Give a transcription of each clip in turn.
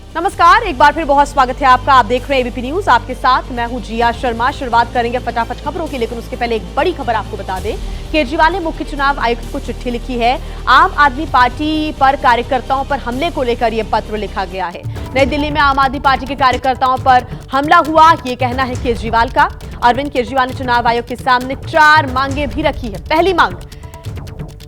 नमस्कार, एक बार फिर बहुत स्वागत है आपका। आप देख रहे हैं एबीपी न्यूज, आपके साथ मैं हूं जिया शर्मा। शुरुआत करेंगे फटाफट खबरों की, लेकिन उसके पहले एक बड़ी खबर आपको बता दें। केजरीवाल ने मुख्य चुनाव आयुक्त को चिट्ठी लिखी है। आम आदमी पार्टी पर कार्यकर्ताओं पर हमले को लेकर यह पत्र लिखा गया है। नई दिल्ली में आम आदमी पार्टी के कार्यकर्ताओं पर हमला हुआ, ये कहना है केजरीवाल का। अरविंद केजरीवाल ने चुनाव आयोग के सामने 4 मांगे भी रखी है। पहली मांग,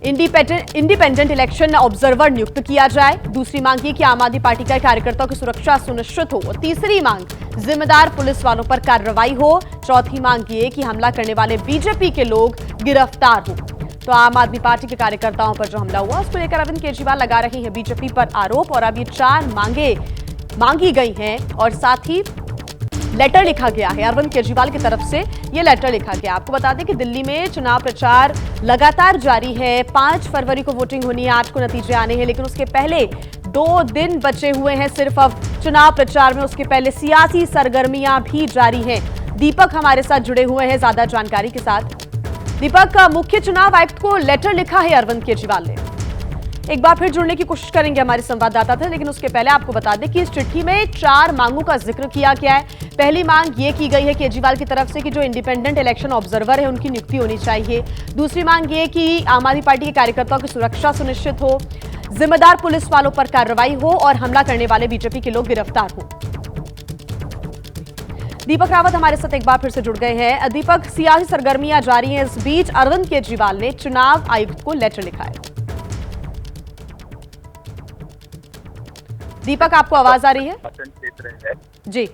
इंडिपेंडेंट इलेक्शन ऑब्जर्वर नियुक्त किया जाए। दूसरी मांग ये कि आम आदमी पार्टी के कार्यकर्ताओं की सुरक्षा सुनिश्चित हो। और तीसरी मांग, जिम्मेदार पुलिस वालों पर कार्रवाई हो। चौथी मांग ये कि हमला करने वाले बीजेपी के लोग गिरफ्तार हो। तो आम आदमी पार्टी के कार्यकर्ताओं पर जो हमला हुआ, उसको लेकर अरविंद केजरीवाल लगा रहे हैं बीजेपी पर आरोप। और अब ये 4 मांगे मांगी गई हैं और साथ ही लेटर लिखा गया है अरविंद केजरीवाल की तरफ से। ये लेटर लिखा गया। आपको बता दें कि दिल्ली में चुनाव प्रचार लगातार जारी है। 5 फरवरी को वोटिंग होनी है, 8 को नतीजे आने हैं, लेकिन उसके पहले 2 दिन बचे हुए हैं सिर्फ अब चुनाव प्रचार में। उसके पहले सियासी सरगर्मियां भी जारी हैं। दीपक हमारे साथ जुड़े हुए हैं ज्यादा जानकारी के साथ। दीपक, मुख्य चुनाव आयुक्त को लेटर लिखा है अरविंद केजरीवाल ने। एक बार फिर जुड़ने की कोशिश करेंगे हमारे संवाददाता थे, लेकिन उसके पहले आपको बता दें कि इस चिट्ठी में 4 मांगों का जिक्र किया गया है। पहली मांग ये की गई है केजरीवाल की तरफ से कि जो इंडिपेंडेंट इलेक्शन ऑब्जर्वर है उनकी नियुक्ति होनी चाहिए। दूसरी मांग ये कि आम आदमी पार्टी के कार्यकर्ताओं की सुरक्षा सुनिश्चित हो, जिम्मेदार पुलिस वालों पर कार्रवाई हो और हमला करने वाले बीजेपी के लोग गिरफ्तार हो। दीपक रावत हमारे साथ एक बार फिर से जुड़ गए हैं। दीपक, सियासी सरगर्मियां जारी हैं, इस बीच अरविंद केजरीवाल ने चुनाव आयुक्त को लेटर लिखा है। दीपक, आपको आवाज आ रही है? क्षेत्र है जी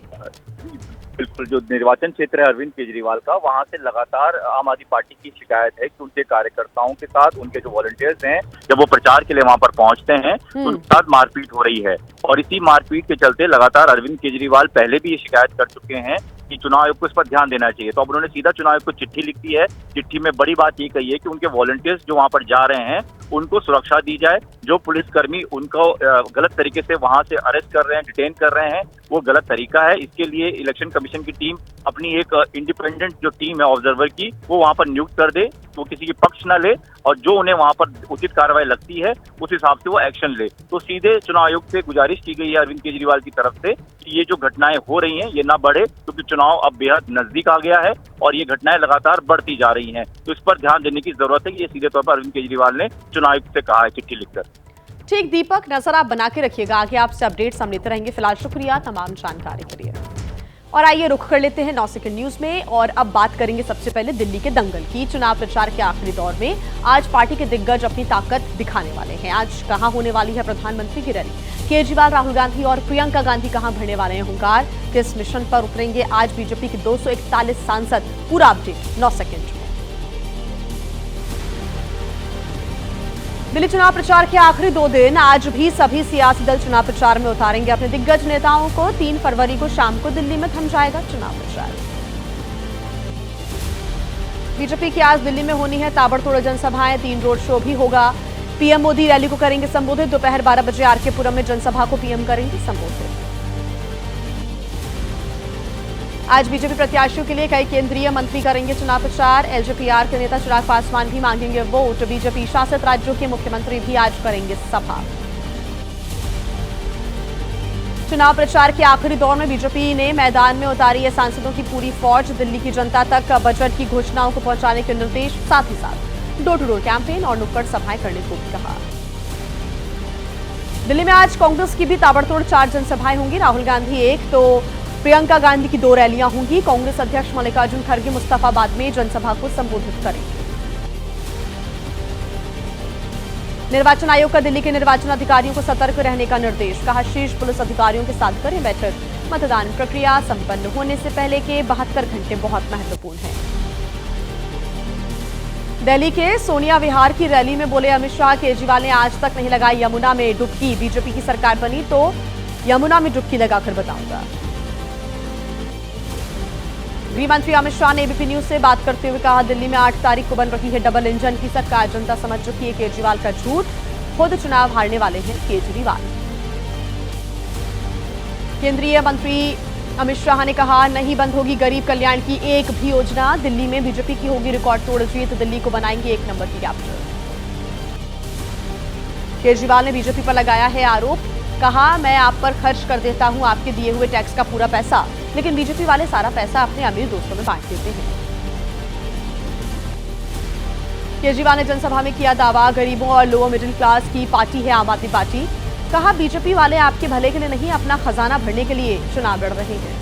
बिल्कुल, जो निर्वाचन क्षेत्र है अरविंद केजरीवाल का, वहां से लगातार आम आदमी पार्टी की शिकायत है कि उनके कार्यकर्ताओं के साथ, उनके जो वॉलंटियर्स हैं, जब वो प्रचार के लिए वहां पर पहुंचते हैं तो उनके साथ मारपीट हो रही है। और इसी मारपीट के चलते लगातार अरविंद केजरीवाल पहले भी ये शिकायत कर चुके हैं कि चुनाव आयोग को इस पर ध्यान देना चाहिए। तो अब उन्होंने सीधा चुनाव आयोग को चिट्ठी लिख दी है। चिट्ठी में बड़ी बात ये कही है कि उनके वॉलंटियर्स जो वहां पर जा रहे हैं उनको सुरक्षा दी जाए। जो पुलिसकर्मी उनको गलत तरीके से वहां से अरेस्ट कर रहे हैं, डिटेन कर रहे हैं, वो गलत तरीका है। इसके लिए इलेक्शन कमीशन की टीम अपनी एक इंडिपेंडेंट जो टीम है ऑब्जर्वर की, वो वहां पर नियुक्त कर दे, वो किसी की पक्ष न ले और जो उन्हें वहां पर उचित कार्रवाई लगती है उस हिसाब से वो एक्शन ले। तो सीधे चुनाव आयोग से गुजारिश की गई है अरविंद केजरीवाल की तरफ से कि ये जो घटनाएं हो रही हैं ये ना बढ़े, क्योंकि चुनाव अब बेहद नजदीक आ गया है और ये घटनाएं लगातार बढ़ती जा रही हैं। तो इस पर ध्यान देने की जरूरत है। ये सीधे तौर पर अरविंद केजरीवाल ने चुनाव आयुक्त से कहा है चिट्ठी लिखकर। ठीक दीपक, नजर आप बना के रखिएगा, आगे आपसे अपडेट्स हम लेते रहेंगे। फिलहाल शुक्रिया तमाम जानकारी के लिए। और आइए रुख कर लेते हैं 9 सेकंड न्यूज में और अब बात करेंगे सबसे पहले दिल्ली के दंगल की। चुनाव प्रचार के आखिरी दौर में आज पार्टी के दिग्गज अपनी ताकत दिखाने वाले हैं। आज कहां होने वाली है प्रधानमंत्री की रैली? केजरीवाल, राहुल गांधी और प्रियंका गांधी कहां भरने वाले हैं हुंकार? किस मिशन पर उतरेंगे आज बीजेपी के 241 सांसद? पूरा अपडेट 9 सेकंड में। दिल्ली चुनाव प्रचार के आखिरी 2 दिन, आज भी सभी सियासी दल चुनाव प्रचार में उतारेंगे अपने दिग्गज नेताओं को। 3 फरवरी को शाम को दिल्ली में थम जाएगा चुनाव प्रचार। बीजेपी की आज दिल्ली में होनी है ताबड़तोड़ जनसभाएं, 3 रोड शो भी होगा। पीएम मोदी रैली को करेंगे संबोधित। दोपहर 12 बजे आरके पुरम में जनसभा को पीएम करेंगे संबोधित। आज बीजेपी प्रत्याशियों के लिए कई केंद्रीय मंत्री करेंगे चुनाव प्रचार। एलजेपीआर के नेता चिराग पासवान भी मांगेंगे वोट। बीजेपी शासित राज्यों के मुख्यमंत्री भी आज करेंगे सभा। चुनाव प्रचार के आखिरी दौर में बीजेपी ने मैदान में उतारी है सांसदों की पूरी फौज। दिल्ली की जनता तक बजट की घोषणाओं को पहुंचाने के निर्देश, साथ ही साथ डोर टू डोर कैंपेन और नुक्कड़ सभाएं करने को भी कहा। दिल्ली में आज कांग्रेस की भी ताबड़तोड़ 4 जनसभाएं होंगी। राहुल गांधी 1 तो प्रियंका गांधी की 2 रैलियां होंगी। कांग्रेस अध्यक्ष मल्लिकार्जुन खड़गे मुस्तफाबाद में जनसभा को संबोधित करेंगे। निर्वाचन आयोग का दिल्ली के निर्वाचन अधिकारियों को सतर्क रहने का निर्देश, कहा शीर्ष पुलिस अधिकारियों के साथ करें बैठक। मतदान प्रक्रिया संपन्न होने से पहले के 72 घंटे बहुत महत्वपूर्ण हैं। दिल्ली के सोनिया विहार की रैली में बोले अमित शाह, केजरीवाल ने आज तक नहीं लगाई यमुना में डुबकी। बीजेपी की सरकार बनी तो यमुना में डुबकी लगाकर बताऊंगा। गृह मंत्री अमित शाह ने एबीपी न्यूज से बात करते हुए कहा, दिल्ली में 8 तारीख को बन रही है डबल इंजन की सरकार। जनता समझ चुकी है केजरीवाल का झूठ। खुद चुनाव हारने वाले हैं केजरीवाल। केंद्रीय मंत्री अमित शाह ने कहा, नहीं बंद होगी गरीब कल्याण की एक भी योजना। दिल्ली में बीजेपी की होगी रिकॉर्ड तोड़ जीत। दिल्ली को बनाएंगे 1 नंबर की कैपिटल। केजरीवाल ने बीजेपी पर लगाया है आरोप, कहा, मैं आप पर खर्च कर देता हूं आपके दिए हुए टैक्स का पूरा पैसा, लेकिन बीजेपी वाले सारा पैसा अपने अमीर दोस्तों में बांट देते हैं। केजरीवाल ने जनसभा में किया दावा, गरीबों और लोअर मिडिल क्लास की पार्टी है आम आदमी पार्टी। कहा, बीजेपी वाले आपके भले के लिए नहीं, अपना खजाना भरने के लिए चुनाव लड़ रहे हैं।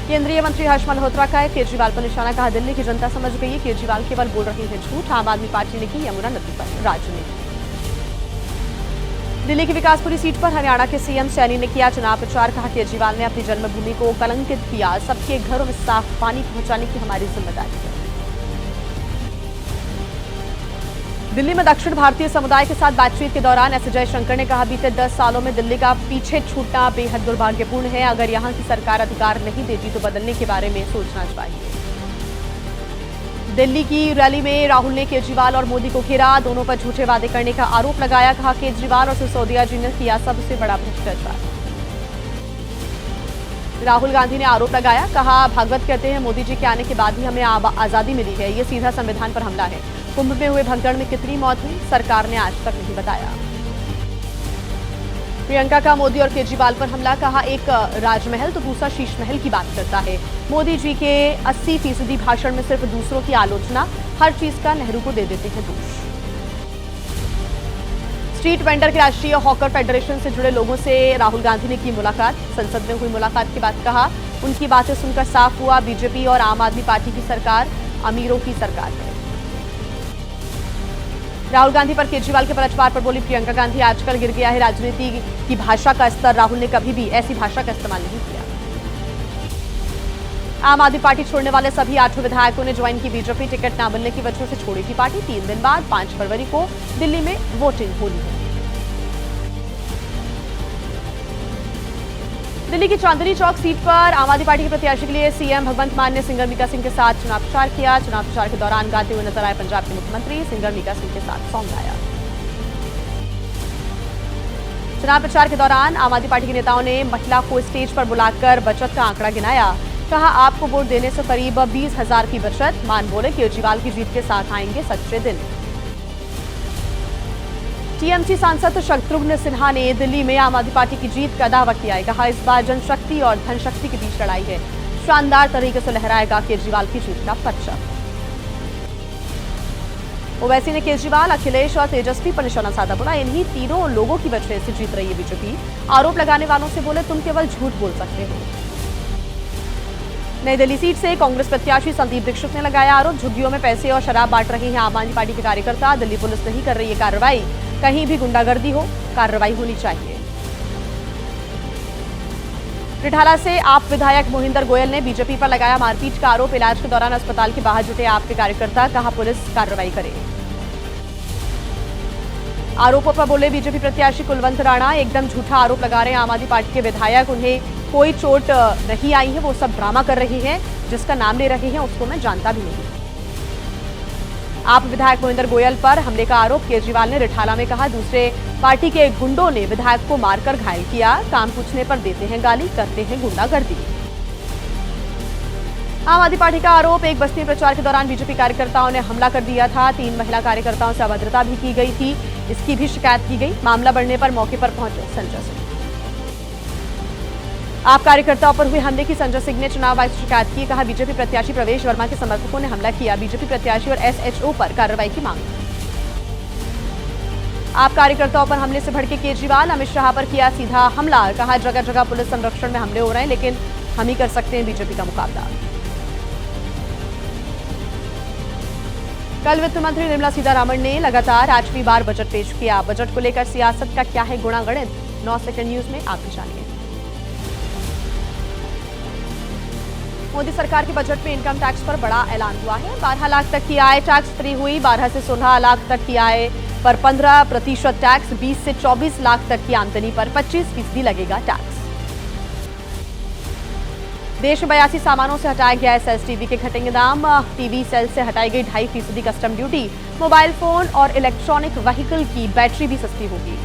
केंद्रीय मंत्री हर्ष मल्होत्रा का केजरीवाल पर निशाना। कहा, दिल्ली की जनता समझ गई है, केजरीवाल केवल बोल रहे हैं झूठ। आम आदमी पार्टी ने की यमुना नदी पर राजनीति। दिल्ली की विकासपुरी सीट पर हरियाणा के सीएम सैनी ने किया चुनाव प्रचार। कहा, केजरीवाल ने अपनी जन्मभूमि को कलंकित किया, सबके घरों में साफ पानी पहुंचाने की हमारी जिम्मेदारी है। दिल्ली में दक्षिण भारतीय समुदाय के साथ बातचीत के दौरान एस जयशंकर ने कहा, बीते 10 सालों में दिल्ली का पीछे छूटना बेहद दुर्भाग्यपूर्ण है। अगर यहां की सरकार अधिकार नहीं देती तो बदलने के बारे में सोचना चाहिए। दिल्ली की रैली में राहुल ने केजरीवाल और मोदी को घेरा, दोनों पर झूठे वादे करने का आरोप लगाया। कहा, केजरीवाल और सिसोदिया जी ने किया सबसे बड़ा भ्रष्टाचार। राहुल गांधी ने आरोप लगाया। कहा, भागवत कहते हैं मोदी जी के आने के बाद ही हमें आजादी मिली है, ये सीधा संविधान पर हमला है। कुंभ में हुए भगदड़ में कितनी मौत हुई, सरकार ने आज तक नहीं बताया। प्रियंका का मोदी और केजरीवाल पर हमला। कहा, एक राजमहल तो दूसरा शीश महल की बात करता है। मोदी जी के 80% भाषण में सिर्फ दूसरों की आलोचना, हर चीज का नेहरू को दे देते हैं दोष। स्ट्रीट वेंडर के राष्ट्रीय हॉकर फेडरेशन से जुड़े लोगों से राहुल गांधी ने की मुलाकात। संसद में हुई मुलाकात के बाद कहा, उनकी बातें सुनकर साफ हुआ, बीजेपी और आम आदमी पार्टी की सरकार अमीरों की सरकार है। राहुल गांधी पर केजरीवाल के पलटवार पर बोली प्रियंका गांधी, आजकल गिर गया है राजनीति की भाषा का स्तर। राहुल ने कभी भी ऐसी भाषा का इस्तेमाल नहीं किया। आम आदमी पार्टी छोड़ने वाले सभी 8 विधायकों ने ज्वाइन की बीजेपी। टिकट न मिलने की वजह से छोड़ी थी पार्टी। 3 दिन बाद 5 फरवरी को दिल्ली में वोटिंग होनी है। दिल्ली की चांदनी चौक सीट पर आम आदमी पार्टी के प्रत्याशी के लिए सीएम भगवंत मान ने सिंगर मीका सिंह के साथ चुनाव प्रचार किया। चुनाव प्रचार के दौरान गाते हुए नजर आए पंजाब के मुख्यमंत्री। सिंगर मीका सिंह के साथ सॉन्ग गाया। चुनाव प्रचार के दौरान आम आदमी पार्टी के नेताओं ने महिला को स्टेज पर बुलाकर बचत का आंकड़ा गिनाया। कहा, आपको वोट देने से करीब 20,000 की बचत। मान बोले, केजरीवाल की जीत के साथ आएंगे सच्चे दिन। टीएमसी सांसद शत्रुघ्न सिन्हा ने दिल्ली में आम आदमी पार्टी की जीत का दावा किया है। कहा, इस बार जनशक्ति और धनशक्ति के बीच लड़ाई है। शानदार तरीके से लहराएगा केजरीवाल की जीत का परचम। ओवैसी ने केजरीवाल, अखिलेश और तेजस्वी पर निशाना साधा। बोला, इन्हीं तीनों लोगों की वजह से जीत रही है बीजेपी। आरोप लगाने वालों से बोले, तुम केवल झूठ बोल सकते हो। नई दिल्ली सीट से कांग्रेस प्रत्याशी संदीप दीक्षित ने लगाया आरोप, झुग्गियों में पैसे और शराब बांट रहे हैं आम आदमी पार्टी के कार्यकर्ता। दिल्ली पुलिस नहीं कर रही है कार्रवाई, कहीं भी गुंडागर्दी हो, कार्रवाई होनी चाहिए। रिठाला से आप विधायक मोहिंदर गोयल ने बीजेपी पर लगाया मारपीट का आरोप। इलाज के दौरान अस्पताल के बाहर जुटे आप के कार्यकर्ता। कहा, पुलिस कार्रवाई करे। आरोपों पर बोले बीजेपी प्रत्याशी कुलवंत राणा, एकदम झूठा आरोप लगा रहे हैं आम आदमी पार्टी के विधायक। उन्हें कोई चोट नहीं आई है, वो सब ड्रामा कर रहे हैं। जिसका नाम ले रहे हैं उसको मैं जानता भी नहीं। आप विधायक मोहिंदर गोयल पर हमले का आरोप। केजरीवाल ने रिठाला में कहा, दूसरे पार्टी के गुंडों ने विधायक को मारकर घायल किया। काम पूछने पर देते हैं गाली, करते हैं गुंडागर्दी। आम आदमी पार्टी का आरोप, एक बस्ती प्रचार के दौरान बीजेपी कार्यकर्ताओं ने हमला कर दिया था। 3 महिला कार्यकर्ताओं से अभद्रता भी की गई थी, इसकी भी शिकायत की गई। मामला बढ़ने पर मौके पर पहुंचे संजय सिंह। आप कार्यकर्ताओं पर हुए हमले की संजय सिंह ने चुनाव आयोग से शिकायत की। कहा, बीजेपी प्रत्याशी प्रवेश वर्मा के समर्थकों ने हमला किया। बीजेपी प्रत्याशी और एसएचओ पर कार्रवाई की मांग। आप कार्यकर्ताओं पर हमले से भड़के केजरीवाल, अमित शाह पर किया सीधा हमला। कहा, जगह जगह पुलिस संरक्षण में हमले हो रहे हैं, लेकिन हम ही कर सकते हैं बीजेपी का मुकाबला। कल वित्त मंत्री निर्मला सीतारमण ने लगातार 8वीं बार बजट पेश किया। बजट को लेकर सियासत का क्या है गुणागणित, 9 सेकंड न्यूज में आप भी जानिए। मोदी सरकार के बजट में इनकम टैक्स पर बड़ा ऐलान हुआ है। 12 लाख तक की आय टैक्स फ्री हुई। 12 से 16 लाख तक की आय पर 15% टैक्स। 20 से 24 लाख तक की आमदनी पर 25% लगेगा टैक्स। देश में 82 सामानों से हटाया गया एसएस टीवी के घटेंगे दाम। टीवी सेल से हटाई गई 2.5% कस्टम ड्यूटी। मोबाइल फोन और इलेक्ट्रॉनिक व्हीकल की बैटरी भी सस्ती होगी।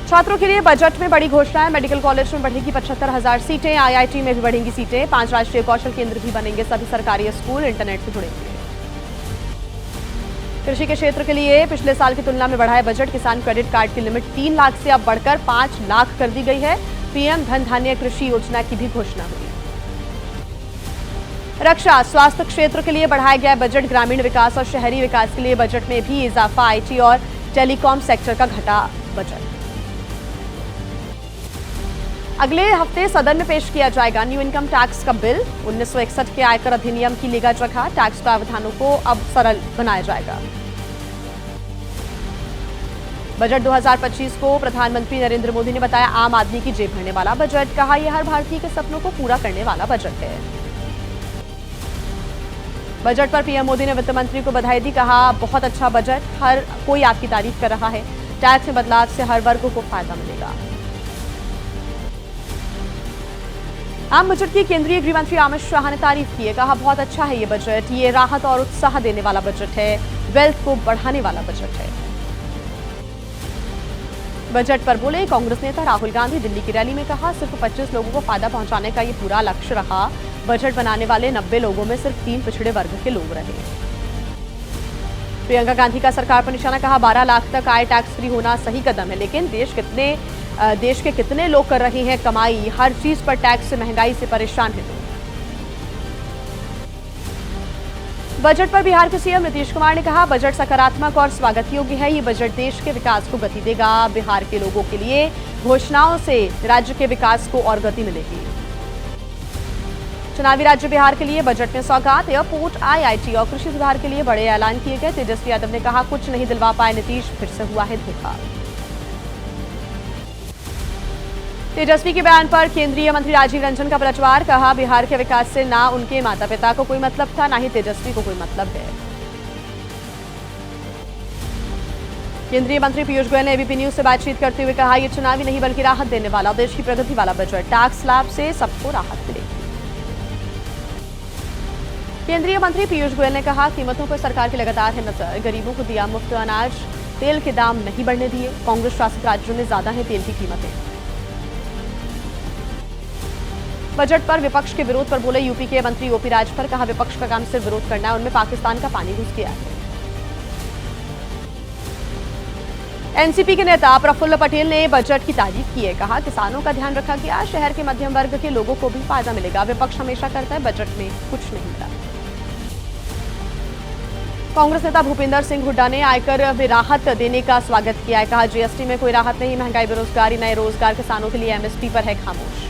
छात्रों के लिए बजट में बड़ी घोषणा है। मेडिकल कॉलेज में बढ़ेगी 75,000 सीटें। आईआईटी में भी बढ़ेंगी सीटें। 5 राष्ट्रीय कौशल केंद्र भी बनेंगे। सभी सरकारी स्कूल इंटरनेट से जुड़ेंगे। कृषि के क्षेत्र के लिए पिछले साल की तुलना में बढ़ा है बजट। किसान क्रेडिट कार्ड की लिमिट 3 लाख से अब बढ़कर 5 लाख कर दी गई है। पीएम धन धान्य कृषि योजना की भी घोषणा हुई। रक्षा स्वास्थ्य क्षेत्र के लिए बढ़ाया गया बजट। ग्रामीण विकास और शहरी विकास के लिए बजट में भी इजाफा। आईटी और टेलीकॉम सेक्टर का घटा बजट। अगले हफ्ते सदन में पेश किया जाएगा न्यू इनकम टैक्स का बिल। 1961 के आयकर अधिनियम की लेगा जगह। टैक्स प्रावधानों को अब सरल बनाया जाएगा। बजट 2025 को प्रधानमंत्री नरेंद्र मोदी ने बताया आम आदमी की जेब भरने वाला बजट। कहा यह हर भारतीय के सपनों को पूरा करने वाला बजट है। बजट पर पीएम मोदी ने वित्त मंत्री को बधाई दी। कहा बहुत अच्छा बजट, हर कोई आपकी तारीफ कर रहा है। टैक्स में बदलाव से हर वर्ग को फायदा मिलेगा। आम बजट की केंद्रीय गृह मंत्री अमित शाह ने तारीफ की है। कहा बहुत अच्छा है ये बजट, ये राहत और उत्साह देने वाला बजट है, वेल्थ को बढ़ाने वाला बजट है। बजट पर बोले कांग्रेस नेता राहुल गांधी। दिल्ली की रैली में कहा सिर्फ 25 लोगों को फायदा पहुंचाने का ये पूरा लक्ष्य रहा। बजट बनाने वाले 90 लोगों में सिर्फ 3 पिछड़े वर्ग के लोग रहे। प्रियंका गांधी का सरकार पर निशाना। कहा 12 लाख तक आय टैक्स फ्री होना सही कदम है, लेकिन देश के कितने लोग कर रहे हैं कमाई। हर चीज पर टैक्स से महंगाई से परेशान है लोग। बजट पर बिहार के सीएम नीतीश कुमार ने कहा बजट सकारात्मक और स्वागत योग्य है। ये बजट देश के विकास को गति देगा। बिहार के लोगों के लिए घोषणाओं से राज्य के विकास को और गति मिलेगी। चुनावी राज्य बिहार के लिए बजट में सौगात। एयरपोर्ट, आईआईटी और कृषि सुधार के लिए बड़े ऐलान किए गए। तेजस्वी यादव ने कहा कुछ नहीं दिलवा पाए नीतीश, फिर से हुआ है धोखा। तेजस्वी के बयान पर केंद्रीय मंत्री राजीव रंजन का पलटवार। कहा बिहार के विकास से ना उनके माता पिता को कोई मतलब था, ना ही तेजस्वी को कोई मतलब है। केंद्रीय मंत्री पीयूष गोयल ने एबीपी न्यूज से बातचीत करते हुए कहा यह चुनावी नहीं बल्कि राहत देने वाला, देश की प्रगति वाला बजट। टैक्स लाभ से सबको राहत मिलेगी। केंद्रीय मंत्री पीयूष गोयल ने कहा कीमतों पर सरकार की लगातार है नजर। गरीबों को दिया मुफ्त अनाज, तेल के दाम नहीं बढ़ने दिए। कांग्रेस शासित राज्यों में ज्यादा है तेल की कीमतें। बजट पर विपक्ष के विरोध पर बोले यूपी के मंत्री ओपी राजभर। कहा विपक्ष का काम सिर्फ विरोध करना है, उनमें पाकिस्तान का पानी घुस गया है। एनसीपी के नेता प्रफुल्ल पटेल ने बजट की तारीफ की है। कहा किसानों का ध्यान रखा गया, शहर के मध्यम वर्ग के लोगों को भी फायदा मिलेगा। विपक्ष हमेशा करता है, बजट में कुछ नहीं मिला। कांग्रेस नेता भूपेंद्र सिंह हुड्डा ने आयकर में राहत देने का स्वागत किया है। कहा जीएसटी में कोई राहत नहीं, महंगाई, बेरोजगारी, नए रोजगार, किसानों के लिए एमएसपी पर है खामोश।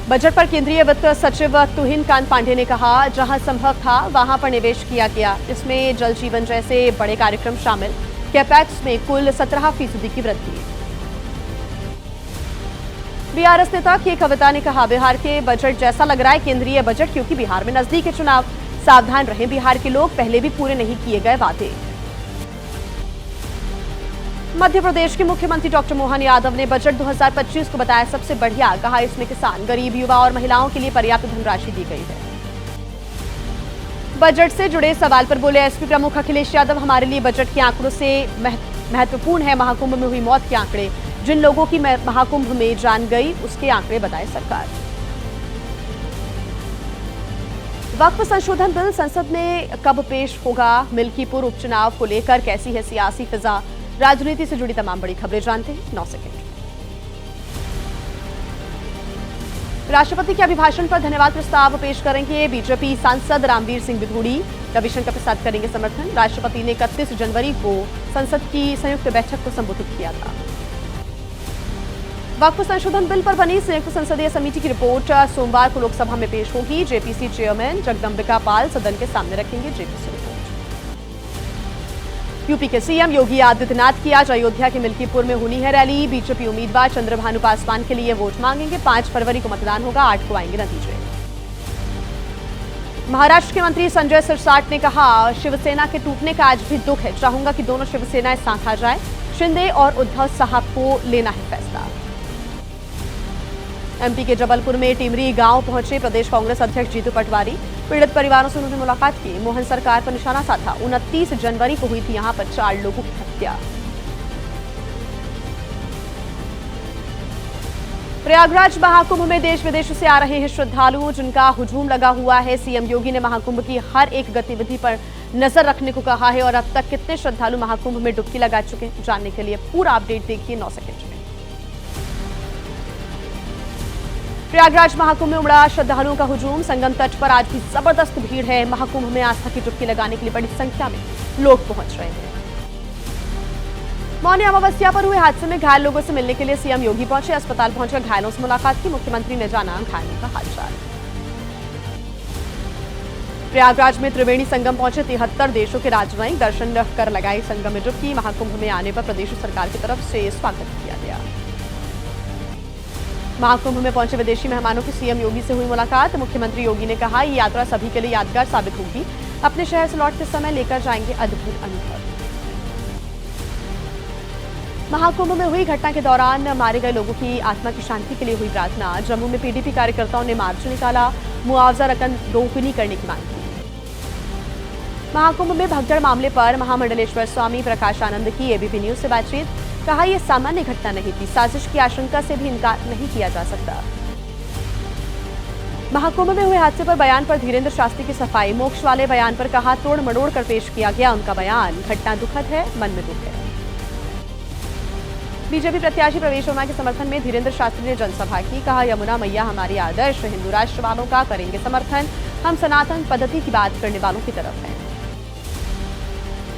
बजट पर केंद्रीय वित्त सचिव तुहिन कांत पांडे ने कहा जहां संभव था वहां पर निवेश किया गया। इसमें जल जीवन जैसे बड़े कार्यक्रम शामिल। कैपेक्स में कुल 17% की वृद्धि। बीआरएस नेता के कविता ने कहा बिहार के बजट जैसा लग रहा है केंद्रीय बजट, क्योंकि बिहार में नजदीक है चुनाव। सावधान रहें बिहार के लोग, पहले भी पूरे नहीं किए गए वादे। मध्य प्रदेश के मुख्यमंत्री डॉक्टर मोहन यादव ने बजट 2025 को बताया सबसे बढ़िया। कहा इसमें किसान, गरीब, युवा और महिलाओं के लिए पर्याप्त धनराशि दी गई है। बजट से जुड़े सवाल पर बोले एसपी प्रमुख अखिलेश यादव। हमारे लिए बजट के आंकड़ों से महत्वपूर्ण है महाकुंभ में हुई मौत के आंकड़े। जिन लोगों की महाकुंभ में जान गई उसके आंकड़े बताए सरकार। वक्फ संशोधन बिल संसद में कब पेश होगा? मिल्कीपुर उपचुनाव को लेकर कैसी है सियासी फिजा? राजनीति से जुड़ी तमाम बड़ी खबरें जानते हैं 9 सेकंड। राष्ट्रपति के अभिभाषण पर धन्यवाद प्रस्ताव पेश करेंगे बीजेपी सांसद रामवीर सिंह बिधूड़ी। रविशंकर प्रसाद करेंगे समर्थन। राष्ट्रपति ने 31 जनवरी को संसद की संयुक्त बैठक को संबोधित किया था। वक्फ संशोधन बिल पर बनी संयुक्त संसदीय समिति की रिपोर्ट सोमवार को लोकसभा में पेश होगी। जेपीसी चेयरमैन जगदम्बिका पाल सदन के सामने रखेंगे जेपीसी रिपोर्ट। यूपी के सीएम योगी आदित्यनाथ की आज अयोध्या के मिल्कीपुर में होनी है रैली। बीजेपी उम्मीदवार चंद्रभानु पासवान के लिए वोट मांगेंगे। 5 फरवरी को मतदान होगा, 8 को आएंगे नतीजे। महाराष्ट्र के मंत्री संजय सिरसाट ने कहा शिवसेना के टूटने का आज भी दुख है। चाहूंगा कि दोनों शिवसेनाएं साथ आ जाए। शिंदे और उद्धव साहब को लेना है फैसला। एमपी के जबलपुर में टिमरी गांव पहुंचे प्रदेश कांग्रेस अध्यक्ष जीतू पटवारी। पीड़ित परिवारों से उन्होंने मुलाकात की। मोहन सरकार पर निशाना साधा। 29 जनवरी को हुई थी यहां पर 4 लोगों की हत्या। प्रयागराज महाकुंभ में देश विदेश से आ रहे हैं श्रद्धालु, जिनका हुजूम लगा हुआ है। सीएम योगी ने महाकुंभ की हर एक गतिविधि पर नजर रखने को कहा है और अब तक कितने श्रद्धालु महाकुंभ में डुबकी लगा चुके हैं, जानने के लिए पूरा अपडेट देखिए 9 सेकंड में। प्रयागराज महाकुंभ में उमड़ा श्रद्धालुओं का हुजूम। संगम तट पर आज भी जबरदस्त भीड़ है। महाकुंभ में आस्था की डुबकी लगाने के लिए बड़ी संख्या में लोग पहुंच रहे हैं। मौनी अमावस्या पर हुए हादसे में घायल लोगों से मिलने के लिए सीएम योगी पहुंचे। अस्पताल पहुंचकर घायलों से मुलाकात की। मुख्यमंत्री ने जाना घायलों का हालचाल। प्रयागराज में त्रिवेणी संगम पहुंचे 73 देशों के राजनयिक। दर्शन कर लगाई संगम में डुबकी। महाकुंभ में आने पर प्रदेश सरकार की तरफ से स्वागत किया गया। महाकुंभ में पहुंचे विदेशी मेहमानों की सीएम योगी से हुई मुलाकात। मुख्यमंत्री योगी ने कहा, ये यात्रा सभी के लिए यादगार साबित होगी। अपने शहर से लौटते समय लेकर जाएंगे अद्भुत अनुभव। महाकुंभ में हुई घटना के दौरान मारे गए लोगों की आत्मा की शांति के लिए हुई प्रार्थना। जम्मू में पीडीपी कार्यकर्ताओं ने मार्च निकाला। मुआवजा रकम दोगुनी करने की मांग की। महाकुंभ में भगदड़ मामले पर महामंडलेश्वर स्वामी प्रकाश आनंद की एबीपी न्यूज से बातचीत। कहा, यह सामान्य घटना नहीं थी। साजिश की आशंका से भी इनकार नहीं किया जा सकता। महाकुंभ में हुए हादसे पर बयान पर धीरेन्द्र शास्त्री की सफाई। मोक्ष वाले बयान पर कहा, तोड़ मड़ोड़ कर पेश किया गया उनका बयान। घटना दुखद है, मन में दुख है। बीजेपी प्रत्याशी प्रवेश वर्मा के समर्थन में धीरेन्द्र शास्त्री ने जनसभा की। कहा, यमुना मैया हमारी आदर्श। हिंदू राष्ट्र वालों का करेंगे समर्थन। हम सनातन पद्धति की बात करने वालों की तरफ हैं।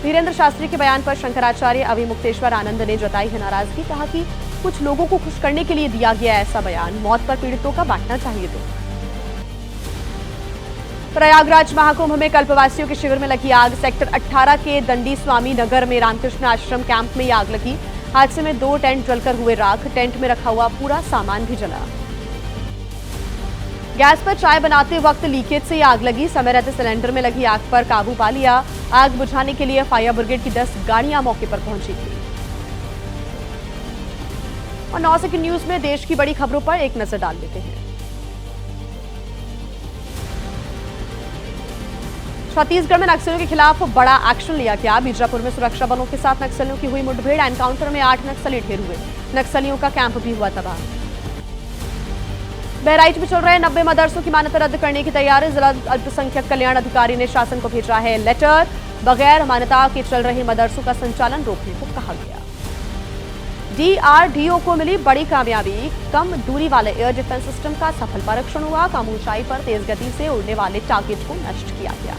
धीरेन्द्र शास्त्री के बयान पर शंकराचार्य अभिमुक्तेश्वर आनंद ने जताई है नाराजगी। कहा कि कुछ लोगों को खुश करने के लिए दिया गया ऐसा बयान। मौत पर पीड़ितों का बांटना चाहिए। तो प्रयागराज महाकुंभ में कल्पवासियों के शिविर में लगी आग। सेक्टर 18 के दंडी स्वामी नगर में रामकृष्ण आश्रम कैंप में आग लगी। हादसे में 2 टेंट जलकर हुए राख। टेंट में रखा हुआ पूरा सामान भी जला। गैस पर चाय बनाते वक्त लीकेज से आग लगी। समय रहते सिलेंडर में लगी आग पर काबू पा लिया। आग बुझाने के लिए फायर ब्रिगेड की 10 गाड़ियां मौके पर पहुंची थी। और 9 सेकंड न्यूज में देश की बड़ी खबरों पर एक नजर डाल लेते हैं। छत्तीसगढ़ में नक्सलियों के खिलाफ बड़ा एक्शन लिया गया। बीजापुर में सुरक्षा बलों के साथ नक्सलियों की हुई मुठभेड़। एनकाउंटर में 8 नक्सली ढेर हुए। नक्सलियों का कैंप भी हुआ तबाह। बहराइच में चल रहे 90 मदरसों की मान्यता रद्द करने की तैयारी। जिला अल्पसंख्यक कल्याण अधिकारी ने शासन को भेजा है लेटर। बगैर मान्यता के चल रहे मदरसों का संचालन रोकने को कहा गया। डीआरडीओ को मिली बड़ी कामयाबी। कम दूरी वाले एयर डिफेंस सिस्टम का सफल परीक्षण हुआ। कम ऊंचाई पर तेज गति से उड़ने वाले टारगेट को नष्ट किया गया।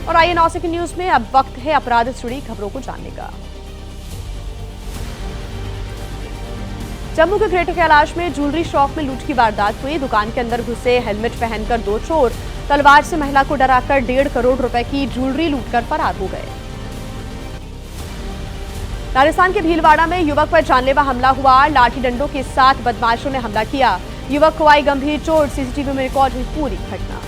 और आइए 9 सेकंड न्यूज में अब वक्त है अपराध से जुड़ी खबरों को जानने का। जम्मू के ग्रेटर कैलाश में ज्वेलरी शॉप में लूट की वारदात हुई। दुकान के अंदर घुसे हेलमेट पहनकर 2 चोर तलवार से महिला को डराकर 1.5 करोड़ रुपए की ज्वेलरी लूटकर फरार हो गए। राजस्थान के भीलवाड़ा में युवक पर जानलेवा हमला हुआ। लाठी डंडों के साथ बदमाशों ने हमला किया। युवक को आई गंभीर चोट। सीसीटीवी में रिकॉर्ड हुई पूरी घटना।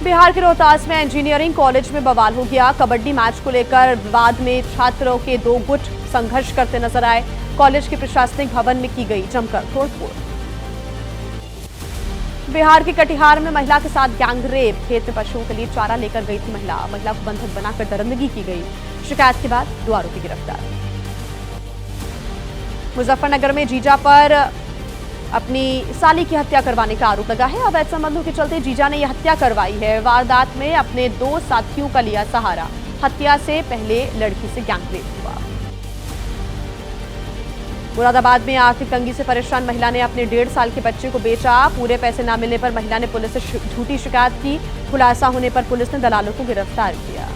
बिहार के रोहतास में इंजीनियरिंग कॉलेज में बवाल हो गया। कबड्डी मैच को लेकर विवाद में छात्रों के 2 गुट संघर्ष करते नजर आए। कॉलेज के प्रशासनिक भवन में की गई जमकर तोड़फोड़। बिहार के कटिहार में महिला के साथ गैंग रेप। खेत में पशुओं के लिए चारा लेकर गई थी महिला। महिला को बंधक बनाकर दरिंदगी की गई। शिकायत के बाद 2 आरोपी गिरफ्तार। मुजफ्फरनगर में जीजा पर अपनी साली की हत्या करवाने का आरोप लगा है। अवैध संबंधों के चलते जीजा ने यह हत्या करवाई है। वारदात में अपने 2 साथियों का लिया सहारा। हत्या से पहले लड़की से गैंग रेप हुआ। मुरादाबाद में आर्थिक तंगी से परेशान महिला ने अपने 1.5 साल के बच्चे को बेचा। पूरे पैसे न मिलने पर महिला ने पुलिस से झूठी शिकायत की। खुलासा होने पर पुलिस ने दलालों को गिरफ्तार किया।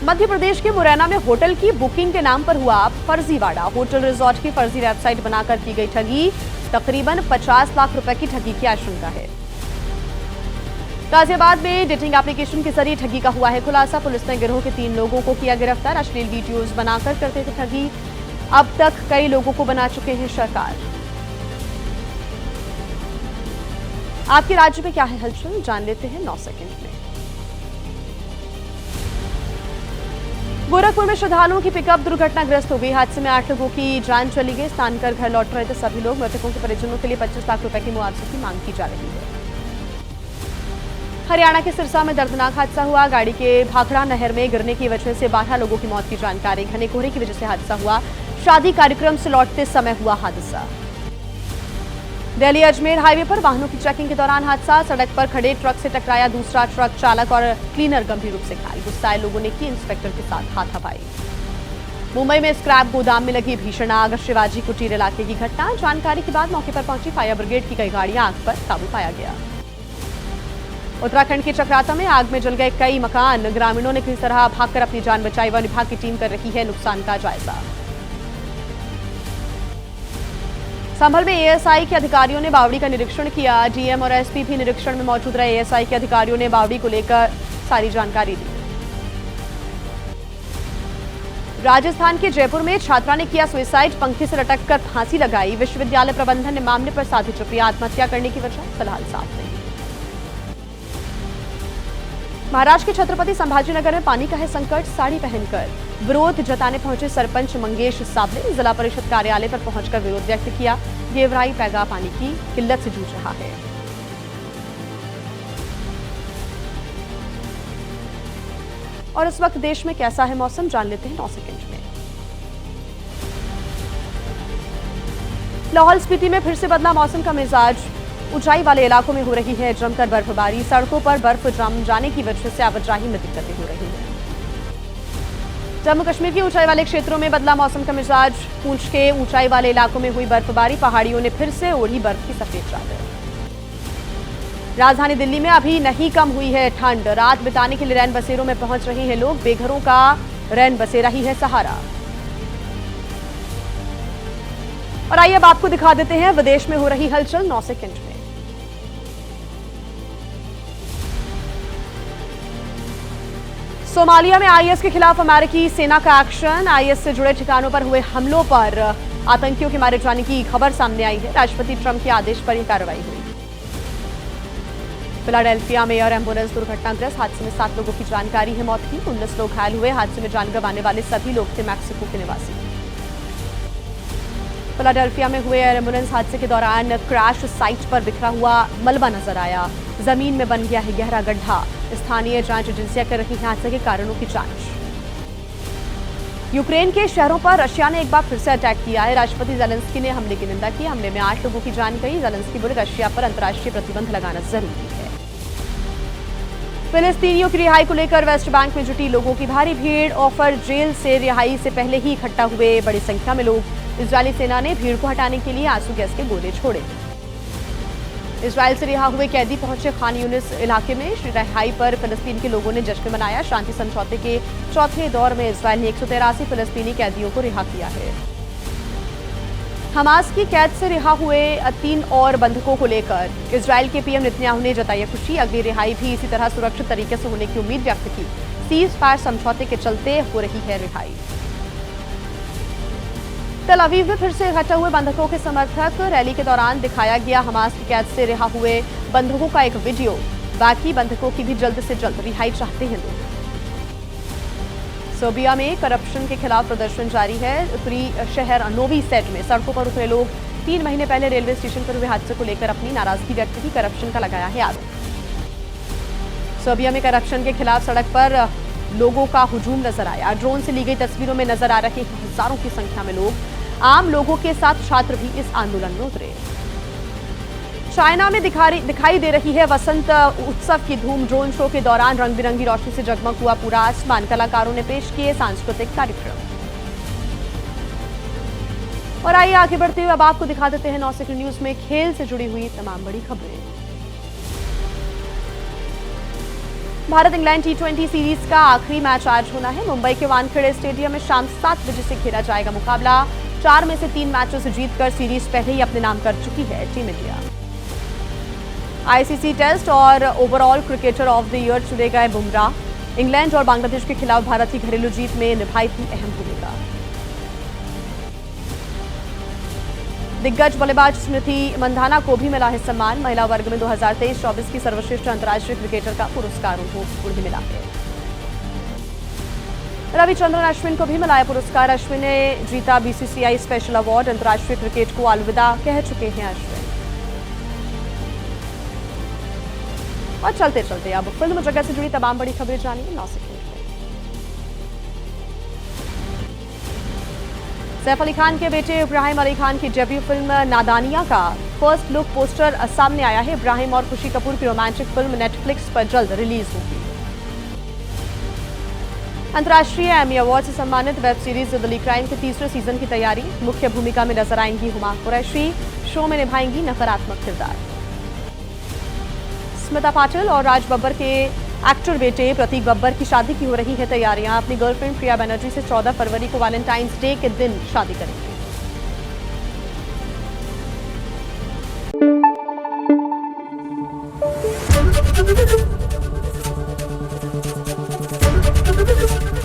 मध्य प्रदेश के मुरैना में होटल की बुकिंग के नाम पर हुआ फर्जीवाड़ा। होटल रिजॉर्ट की फर्जी वेबसाइट बनाकर की गई ठगी। तकरीबन 50 लाख रुपए की ठगी की आशंका है। गाजियाबाद में डेटिंग एप्लीकेशन के जरिए ठगी का हुआ है खुलासा। पुलिस ने गिरोह के 3 लोगों को किया गिरफ्तार। अश्लील वीडियोज बनाकर करते थे ठगी। अब तक कई लोगों को बना चुके हैं सरकार। आपके राज्य में क्या है हलचल, जान लेते हैं 9 सेकंड में। गोरखपुर में श्रद्धालुओं की पिकअप दुर्घटनाग्रस्त हो गई। हादसे में 8 लोगों की जान चली गई। स्नान कर घर लौट रहे थे सभी लोग। मृतकों के परिजनों के लिए 25 लाख रुपए की मुआवजे की मांग की जा रही है। हरियाणा के सिरसा में दर्दनाक हादसा हुआ। गाड़ी के भाखड़ा नहर में गिरने की वजह से 12 लोगों की मौत की जानकारी। घने कोहरे की वजह से हादसा हुआ। शादी कार्यक्रम से लौटते समय हुआ हादसा। दिल्ली अजमेर हाईवे पर वाहनों की चेकिंग के दौरान हादसा। सड़क पर खड़े ट्रक से टकराया दूसरा ट्रक। चालक और क्लीनर गंभीर रूप से घायल। गुस्साए लोगों ने की इंस्पेक्टर के साथ हाथापाई। मुंबई में स्क्रैप गोदाम में लगी भीषण आग। शिवाजी कुटीर इलाके की घटना। जानकारी के बाद मौके पर पहुंची फायर ब्रिगेड की कई गाड़ियां। आग पर काबू पाया गया। उत्तराखंड के चक्राता में आग में जल गए कई मकान। ग्रामीणों ने किसी तरह भागकर अपनी जान बचाई। वन विभाग की टीम कर रही है नुकसान का जायजा। संभल में एएसआई के अधिकारियों ने बावड़ी का निरीक्षण किया। डीएम और एसपी भी निरीक्षण में मौजूद रहे। एएसआई के अधिकारियों ने बावड़ी को लेकर सारी जानकारी दी। राजस्थान के जयपुर में छात्रा ने किया सुसाइड। पंखे से लटककर फांसी लगाई। विश्वविद्यालय प्रबंधन ने मामले पर साधी चुप्पी। आत्महत्या करने की वजह फिलहाल साफ नहीं। महाराष्ट्र के छत्रपति संभाजीनगर में पानी का है संकट। साड़ी पहनकर विरोध जताने पहुंचे सरपंच मंगेश साबले। जिला परिषद कार्यालय पर पहुंचकर विरोध व्यक्त किया। गेवराई पैगा पानी की किल्लत से जूझ रहा है। और इस वक्त देश में कैसा है मौसम, जान लेते हैं 9 सेकंड में। लाहौल स्पीति में फिर से बदला मौसम का मिजाज। ऊंचाई वाले इलाकों में हो रही है जमकर बर्फबारी। सड़कों पर बर्फ जम जाने की वजह से आवाजाही में दिक्कतें हो रही हैं। जम्मू कश्मीर के ऊंचाई वाले क्षेत्रों में बदला मौसम का मिजाज। पूंछ के ऊंचाई वाले इलाकों में हुई बर्फबारी। पहाड़ियों ने फिर से ओढ़ी बर्फ की सफेद चादर। राजधानी दिल्ली में अभी नहीं कम हुई है ठंड। रात बिताने के लिए रैन बसेरों में पहुंच रहे हैं लोग। बेघरों का रैन बसेरा ही है सहारा। और आइए अब आपको दिखा देते हैं विदेश में हो रही हलचल 9 सेकंड में। सोमालिया में आईएस के खिलाफ अमेरिकी सेना का एक्शन। आईएस से जुड़े ठिकानों पर हुए हमलों पर आतंकियों के मारे जाने की खबर सामने आई है। राष्ट्रपति ट्रंप के आदेश पर यह कार्रवाई हुई। फिलाडेल्फिया में एयर एम्बुलेंस दुर्घटनाग्रस्त। हादसे में 7 लोगों की जानकारी है मौत की। 19 लोग घायल हुए। हादसे में जान गंवाने वाले सभी लोग थे मैक्सिको के निवासी। फिलाडेल्फिया में हुए एयर एम्बुलेंस हादसे के दौरान क्रैश साइट पर बिखरा हुआ मलबा नजर आया। जमीन में बन गया है गहरा गड्ढा। स्थानीय जांच एजेंसियां कर रही हैं हादसे के कारणों की जांच। यूक्रेन के शहरों पर रशिया ने एक बार फिर से अटैक किया है। राष्ट्रपति जेलेंस्की ने हमले की निंदा की। हमले में 8 लोगों की जान गई। जेलेंस्की बोले रशिया पर अंतर्राष्ट्रीय प्रतिबंध लगाना जरूरी है। फिलिस्तीनियों की रिहाई को लेकर वेस्ट बैंक में जुटी लोगों की भारी भीड़। ऑफर जेल से रिहाई से पहले ही इकट्ठा हुए बड़ी संख्या में लोग। इजरायली सेना ने भीड़ को हटाने के लिए आंसू गैस के गोले छोड़े। इजरायल से रिहा हुए कैदी पहुंचे खान यूनिस इलाके में। रिहाई पर फिलिस्तीन के लोगों ने जश्न मनाया। शांति समझौते के चौथे दौर में इजरायल ने 183 फिलिस्तीनी कैदियों को रिहा किया है। हमास की कैद से रिहा हुए 3 और बंधकों को लेकर इजरायल के पीएम नेतन्याहू ने जताई खुशी। अगली रिहाई भी इसी तरह सुरक्षित तरीके से होने की उम्मीद व्यक्त की। सीज फायर समझौते के चलते हो रही है रिहाई। तेल अवीव में फिर से इकट्ठा हुए बंधकों के समर्थक। रैली के दौरान दिखाया गया हमास की कैद से रिहा हुए बंधकों का एक वीडियो। बाकी बंधकों की भी जल्द से जल्द रिहाई चाहते हैं लोग। सर्बिया में करप्शन के खिलाफ प्रदर्शन जारी है। उत्तरी शहर नोवी सेड में सड़कों पर उतरे लोग 3 महीने पहले रेलवे स्टेशन पर हुए हादसे को लेकर अपनी नाराजगी व्यक्त की। करप्शन का लगाया है आरोप। सर्बिया में करप्शन के खिलाफ सड़क पर लोगों का हुजूम नजर आया। ड्रोन से ली गई तस्वीरों में नजर आ रहे हजारों की संख्या में लोग। आम लोगों के साथ छात्र भी इस आंदोलन में उतरे। चाइना में दिखाई दे रही है वसंत उत्सव की धूम। ड्रोन शो के दौरान रंग बिरंगी रोशनी से जगमग हुआ पूरा आसमान। कलाकारों ने पेश किए सांस्कृतिक कार्यक्रम। और आइए आगे बढ़ते हुए अब आपको दिखा देते हैं 9 सेकंड न्यूज में खेल से जुड़ी हुई तमाम बड़ी खबरें। भारत इंग्लैंड T20 सीरीज का आखिरी मैच आज होना है। मुंबई के वानखेड़े स्टेडियम में शाम 7 बजे से खेला जाएगा मुकाबला। 4 में से 3 मैचों से जीतकर सीरीज पहले ही अपने नाम कर चुकी है टीम इंडिया। आईसीसी टेस्ट और overall cricketer of the year चुने गए बुमराह। इंग्लैंड और बांग्लादेश के खिलाफ भारत की घरेलू जीत में निभाई थी अहम भूमिका। दिग्गज बल्लेबाज स्मृति मंधाना को भी मिला है सम्मान। महिला वर्ग में 2023-24 की सर्वश्रेष्ठ अंतर्राष्ट्रीय क्रिकेटर का पुरस्कार उन्हें मिला है। रविचंद्रन अश्विन को भी मिला है पुरस्कार। अश्विन ने जीता बीसीसीआई स्पेशल अवार्ड। अंतर्राष्ट्रीय क्रिकेट को अलविदा कह चुके हैं अश्विन। और चलते चलते अब फिल्म जगत से जुड़ी तमाम बड़ी खबरें जानिए 9 सेकंड में। सैफ अली खान के बेटे इब्राहिम अली खान की डेब्यू फिल्म नादानिया का फर्स्ट लुक पोस्टर सामने आया है। इब्राहिम और खुशी कपूर की रोमांटिक फिल्म नेटफ्लिक्स पर जल्द रिलीज होगी। अंतर्राष्ट्रीय एमी अवार्ड से सम्मानित वेब सीरीज दिल्ली क्राइम के तीसरे सीजन की तैयारी। मुख्य भूमिका में नजर आएंगी हुमा कुरैशी, शो में निभाएंगी नकारात्मक किरदार। स्मिता पाटिल और राज बब्बर के एक्टर बेटे प्रतीक बब्बर की शादी की हो रही है तैयारियां। अपनी गर्लफ्रेंड प्रिया बनर्जी से 14 फरवरी को वैलेंटाइंस डे के दिन शादी करेंगे।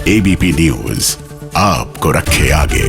एबीपी न्यूज आपको रखे आगे।